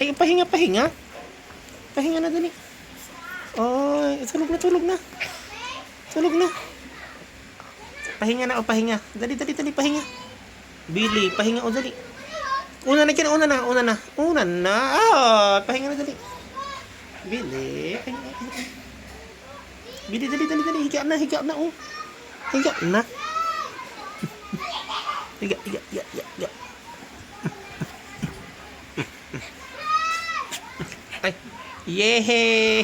Ay, pahinga, pahinga. Pahinga na dali. Oy, tulog na, tulog na. Tulog na. Pahinga na, o pahinga. Dali, dali, dali, pahinga. Billy, pahinga, o dali. Una na, una na, una na. Una na. Ah, pahinga na, dali. Billy, pahinga, pahinga. Billy, dali, dali, dali. Higa na, oh. Higa na. Higa, higa, higa, higa. Ay, yehe!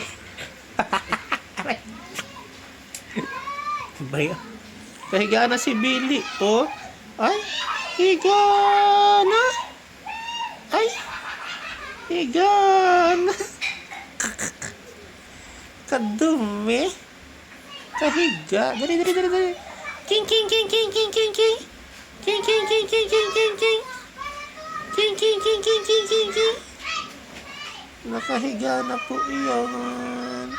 Baya. Pahiga na si Billy. Oh. Ay, higa na. Ay, higa na. Kadumi. Kahiga. Dali, dali, dali, dali. King, king, king, king, king, king, king. King, king, king, king, king, king, king. King, king, king, king, king, king, king. Nakahiga na po iyan.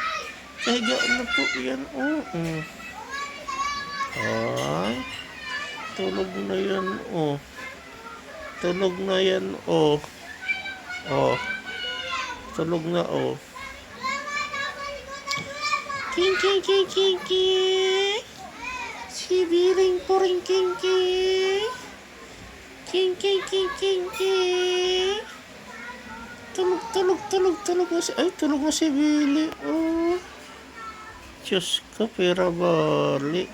Nakahiga na po iyan. Ay, tulog na yan. Oh. Tulog na yan. Oh. Oh. Tulog na. Oh. King, king, king, king, king. Si Biling po rin, king, king. King, king, king, king, king. Tulog na si... Ay, tulog na si Billy. Oh. Diyos ko, pera bali.